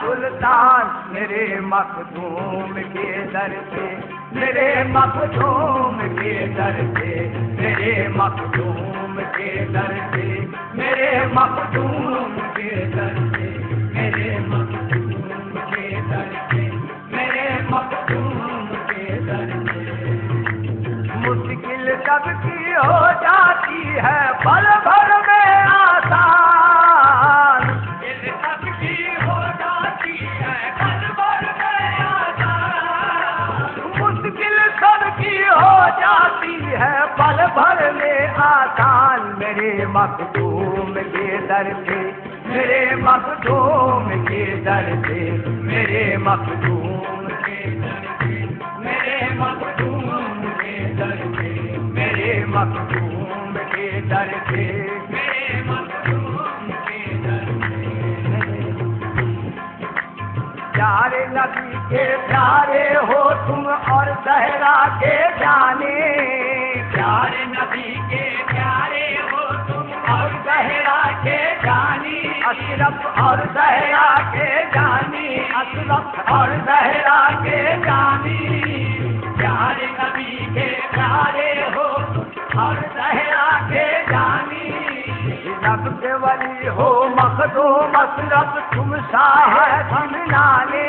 سلطان میرے مخدوم کے در سے، میرے مخدوم کے در سے، میرے مخدوم کے در سے، میرے مخدوم کے در سے، میرے مخدوم کے در سے، میرے مخدوم کے در سے۔ مشکل سب کی ہو جاتی ہے پل بھر میں آسان، مشکل سب کی ہو جاتی ہے پل بھر میں آسان، مشکل سب کی ہو جاتی ہے پل بھر میں آسان، میرے مخدوم کے در سے، میرے مخدوم کے در سے، میرے مخدوم کے در سے، میرے مخدوم کے در سے، میرے مخدوم کے در سے، میرے مخدوم کے در سے۔ پیارے نبی کے پیارے ہو تم اور زہرا کے جانے، پیارے نبی کے پیارے ہو تم اور زہرا کے جانی، اشرف اور زہرا کے جانی، اشرف اور زہرا کے جانی، پیارے نبی کے پیارے ہو اور زہرا کے جانی، رب کے ولی ہو مخدوم اشرف تم شاہ سمنانے،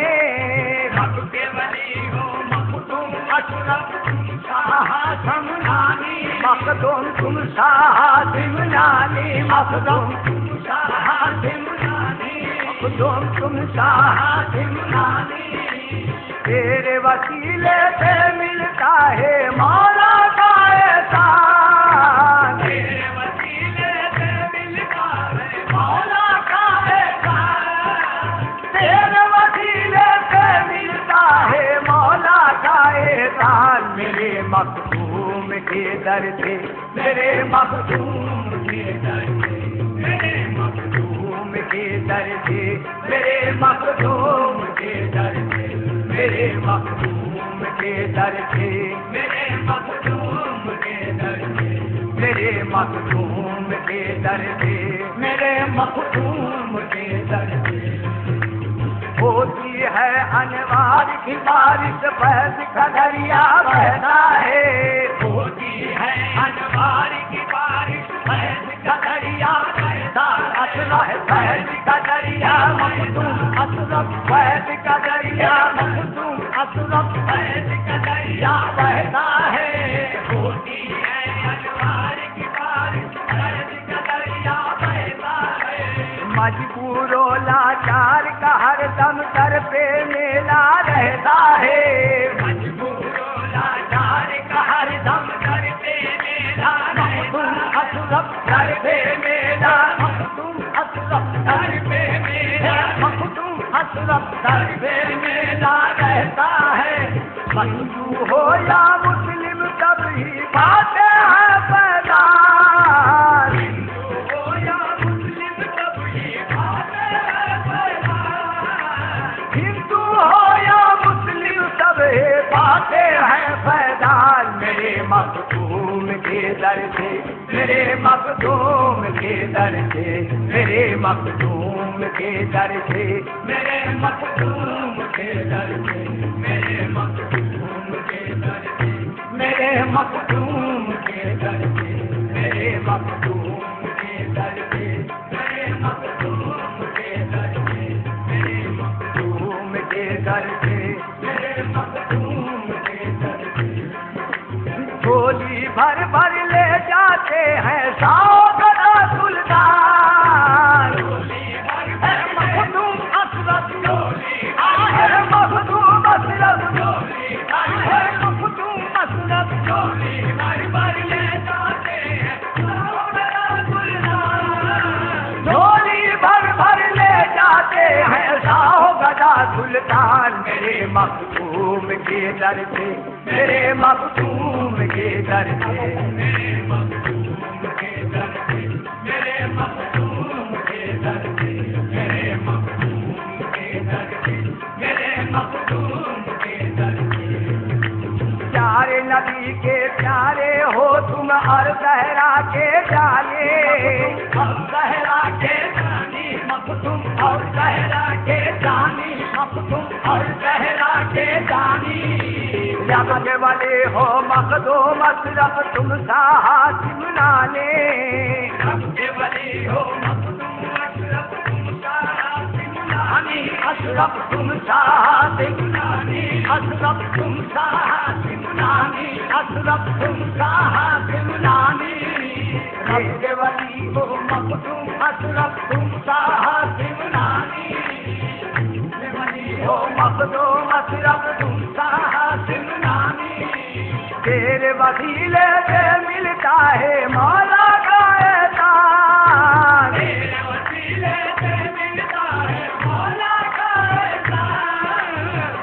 رب کے ولی ہو مخدوم اشرف تم شاہ سمنانی، مخدوم تم شاہ سمنانی، مخدوم تم شاہ سمنانی، مخدوم تم شاہ سمنانی، تیرے وسیلے سے ملتا ہے مولا کا احسان، تیرے وسیلے سے ملتا ہے مولا کا احسان، تیرے وسیلے سے ملتا ہے مولا کا احسان، میرے مخدوم کے در سے، میرے مخدوم کے در سے، میرے مخدوم کے در سے، میرے مخدوم کے در سے، میرے مخدوم کے در سے، میرے مخدوم کے در سے، میرے مخدوم کے در سے، میرے مخدوم کے در سے۔ ہوتی ہے انوار کی بارش فیض کا دریا بہتا ہے، ہوتی ہے انوار کی بارش فیض کا دریا بہتا، اشرف فیض کا دریا مخدوم اشرف فیض کا دریا مخدوم اشرف فیض کا دریا بہتا ہے، ہوتی ہے انوار کی بارش فیض کا دریا بہتا ہے، مجبور و لاچار کا ہر دم سر پہ میلا رہتا ہے، مجبور و لاچار کا ہر دم سر پہ میلا رہتا ہے، اشرف سر پہ میلا مخدوم اشرف سر پہ میلا مخدوم اشرف سر پہ میلا رہتا ہے، ہندو ہو یا مسلم سب ہی باتیں ہیں پیدار، ہندو ہو یا مسلم سب ہی باتیں ہیں پیدار، ہندو ہو یا مسلم سب ہی باتیں ہیں پیدار، میرے مخدوم کے در سے، میرے مخدوم کے در سے، میرے مخدوم کے در سے، میرے مخدوم کے در سے، میرے مخدوم کے در سے، میرے مخدوم کے در سے، میرے مخدوم کے در سے، میرے مخدوم کے در سے، میرے مخدوم کے در سے، میرے مخدوم کے در سے۔ جھولی بھر بھر لے جاتے ہیں ساغرہ سلطان، جھولی بھر بھر مخدوم اشرف جھولی بھر مخدوم اشرف جھولی بھر مخدوم اشرف جھولی بھر بھر لے جاتے ہیں ساغرہ سلطان، جھولی بھر بھر لے جاتے ہیں ساغرہ سلطان، میرے مخدوم کے در سے، میرے مخدوم کے در سے، میرے مخدوم کے در سے، میرے مخدوم کے در سے، میرے مخدوم کے در سے، میرے مخدوم کے در سے۔ پیارے نبی کے پیارے ہو تم اور زہرا کے جانے، اور زہرا کے جانے، جانی مخدوم اور زہرا کے جانی مخدوم اور زہرا کے جانی یاد والے ہو مخدوم اشرف تم سا حاتم نانے یاد والے ہو مخدوم اشرف تم سا حاتم نانی اشرف تم سا حاتم نانی اشرف تم سا حاتم نانی اشرف تم سا حاتم نانی رب ولی ہو مخدوم اشرف تم سا حاتم نانی ولی ہو مخدوم اشرف تم سا حاتم نانی تیرے وسیلے سے ملتا ہے مولا کا احسان تیرے وسیلے سے ملتا ہے مولا کا احسان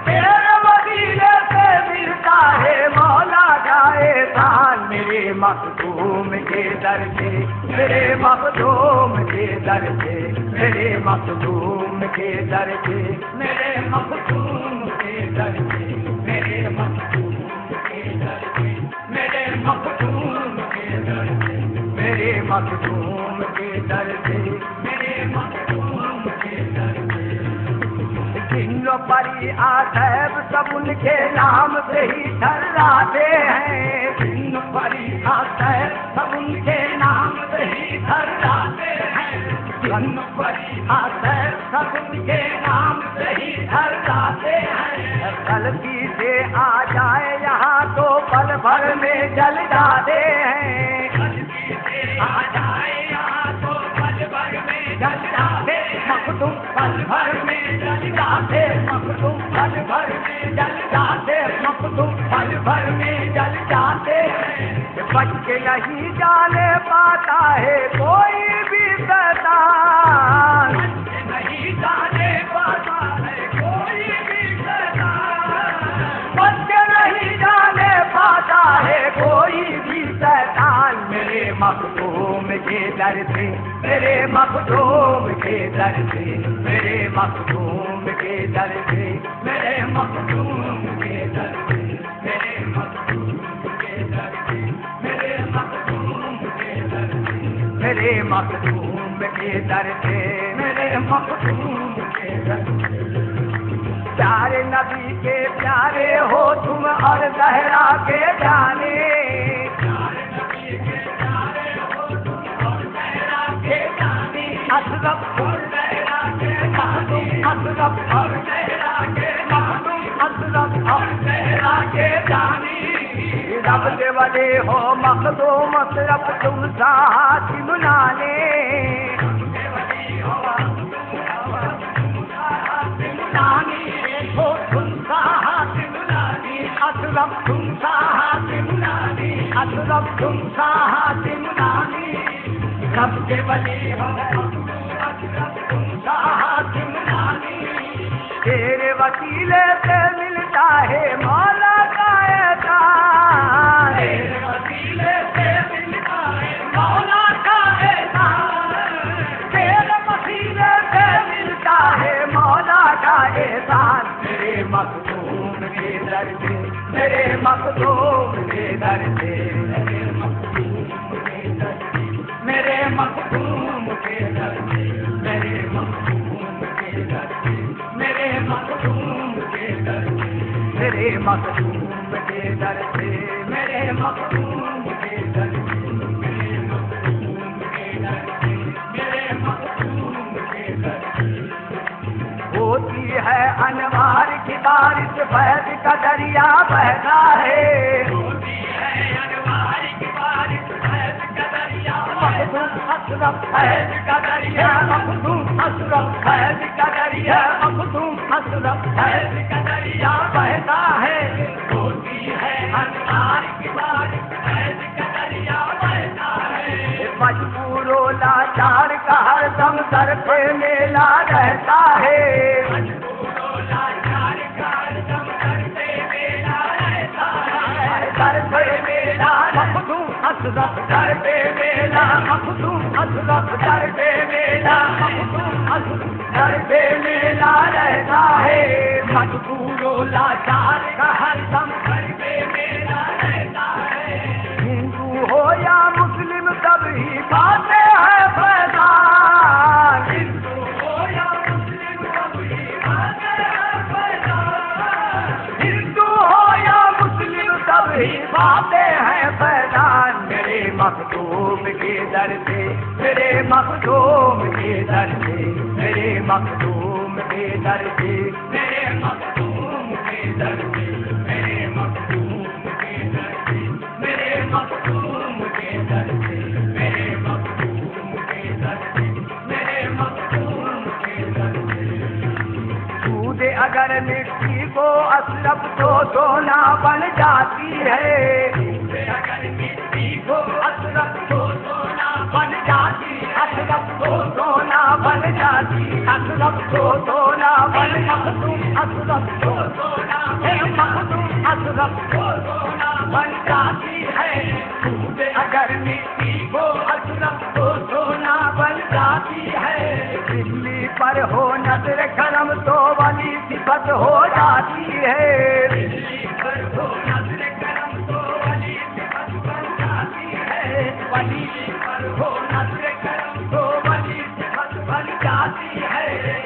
تیرے وسیلے سے ملتا ہے مولا کا احسان میرے مخدوم کے در سے میرے مخدوم کے در سے میرے مخدوم کے در سے میرے مخدوم کے در سے میرے مخدوم کے در سے میرے مخدوم کے در سے میرے مخدوم کے در سے میرے مخدوم کے در سے جن پری آصحب سب ان کے نام سے ہی ٹھہراتے ہیں جن پری آصحب سب ان کے نام سے ہی ٹھہراتے ہیں جن پری آصحب سب ان کے نام سے ہی ٹھہراتے ہیں غلطی سے آ جائے یہاں تو پل بھر میں جل جاتے ہیں غلطی سے آ جائے یہاں تو پل بھر میں جل جاتے مخدوم پل بھر میں جل جاتے مخدوم پل بھر میں جل جاتے مخدوم پل بھر میں جل جاتے بچ کے نہیں جانے پاتا ہے کوئی بھی شیطان بچ کے نہیں جانے پاتا ہے کوئی بھی شیطان بچ کے نہیں جانے پاتا ہے کوئی بھی شیطان میرے مخدوم کے در سے میرے مخدوم کے در سے میرے مخدوم کے در سے میرے مخدوم کے در سے میرے مخدوم کے در سے میرے مخدوم کے در سے میرے مخدوم کے در سے میرے مخدوم کے در سے پیارے نبی کے پیارے ہو تم اور زہرا کے جانے پیارے نبی کے پیارے ہو تم اور زہرا کے جانے اشرف اور زہرا کے جانے اشرف اور زہرا کے جانے اشرف اور زہرا کے جانے رب کے والے ہو مخدوم اشرف تم سا حاتم نانے رب کے والے ہو نانی ہو تم سا حاتم نانی اشرف تم سا حاتم نانی اشرف تم سا حاتم نانی رب کے ولی ہو اشرف تم سا حاتم نانی تیرے وسیلے سے ملتا ہے مولا کا احسان تیرے وسیلے سے ملتا ہے مولا کا احسان تیرے وسیلے سے ملتا ہے مولا کا احسان میرے مخدوم کے در سے میرے مخدوم کے در سے میرے مخدوم کے در سے میرے مخدوم کے در سے میرے مخدوم کے در سے میرے مخدوم کے در سے میرے مخدوم کے در سے میرے مخدوم کے در سے میرے مخدوم کے در سے میرے مخدوم کے در سے ہوتی ہے انوار کی بارش فیض کا دریا بہتا ہے ہوتی ہے انوار کی بارش فیض کا دریا مخدوم اشرف فیض کا دریا مخدوم اشرف فیض کا دریا مخدوم اشرف فیض کا دریا بہتا ہے ہوتی ہے انوار کی بارش فیض کا دریا بہتا ہے مجبور و لاچار کا ہر دم سر پہ میلا رہتا ہے مجبور و لاچار کا ہر دم سر پہ میلا رہتا ہے سر پہ میلا مخدوم اشرف سر پہ میلا مخدوم اشرف سر پہ میلا مخدوم اشرف سر پہ میلا رہتا ہے مجبور و لاچار کا ہر دم سر پہ میلا رہتا ہے ہندو ہو یا مسلم سب ہی پاتے ہیں فیضان پاتے ہیں فیضان میرے مخدوم کے در سے میرے مخدوم کے در سے میرے مخدوم کے در سے میرے مخدوم کے در سے میرے مخدوم کے در سے میرے مخدوم کے در سے میرے مخدوم کے در سے میرے مخدوم کے در سے سود اگر مٹی کو اشرف تو سونا بن جاتی ہے اگر مٹی کو اشرف تو سونا بن جاتی اشرف تو سونا بن جاتی اشرف تو سونا بن مخدوم اشرف تو سونا مخدوم اشرف تو سونا بن جاتی ہے سود اگر مٹی کو اشرف تو سونا بن جاتی ہے دلی پر ہو نظر کرم تو ولی صفت ہو جاتی ہے دلی پر ہو نظر کرم تو ولی صفت بن جاتی ہے ولی پر ہو نظر کرم تو ولی صفت بن جاتی ہے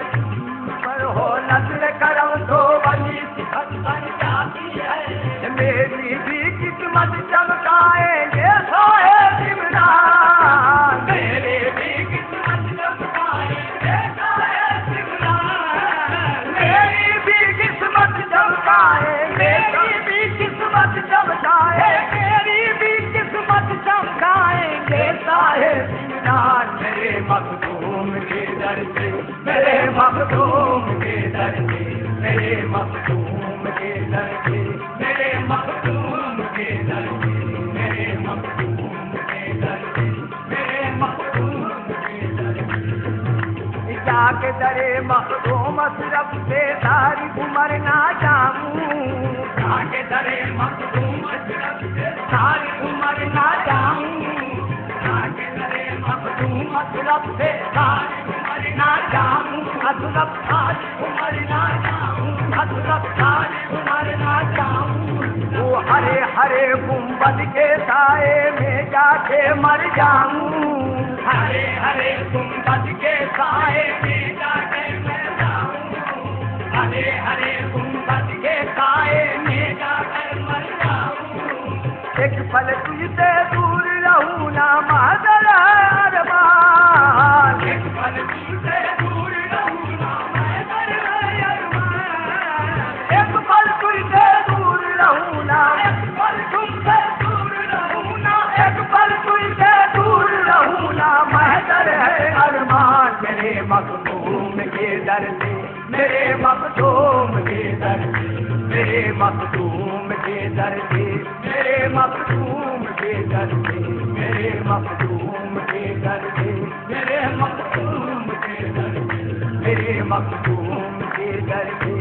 پر ہو نظر کرم تو ولی صفت بن جاتی ہے میری بھی قسمت چمکائیں گے صاحب عمران میرے بھی قسمت چمکائیں گے صاحب عمران میری بھی قسمت چمکائیں میری بھی قسمت چمکائیں میری بھی قسمت چمکائیں گے صاحب عمران میرے مخدوم کے در سے میرے مخدوم کے در سے میرے مخدوم کے در سے میرے مخدوم کے در سے میرے مخدوم کے در سے میرے مخدوم کے در سے جا کے درے مخدوم اشرف سے ساری عمر نہ جاؤں جا کے درے مخدوم اشرف سے ساری عمر نہ جاؤں جا کے درے مخدوم اشرف سے ساری عمر نہ جاؤں اشرف ساری عمر نہ جاؤں اشرف ساری عمر نہ جاؤں وہ ہرے ہرے گنبد کے سائے میں جا کے مر جاؤں ہرے ہرے گنبد کے سائے میں جا کے مر جاؤں ہرے ہرے گنبد کے سائے میں جا کر مر جاؤں ایک پل تجھ سے دور رہوں نہ معذر ارمان ایک پل تجھ سے دور رہوں نہ معذر ارمان ایک پل تجھ سے دور رہوں نہ ایک پل تجھ سے دور رہوں نہ ایک پل تجھ سے دور رہوں نہ معذر ہے ارمان میرے مخدوم کے در سے میرے مخدوم کے در سے میرے مخدوم کے در سے میرے مخدوم کے در سے میرے مخدوم کے در سے میرے مخدوم کے در سے میرے مخدوم کے در سے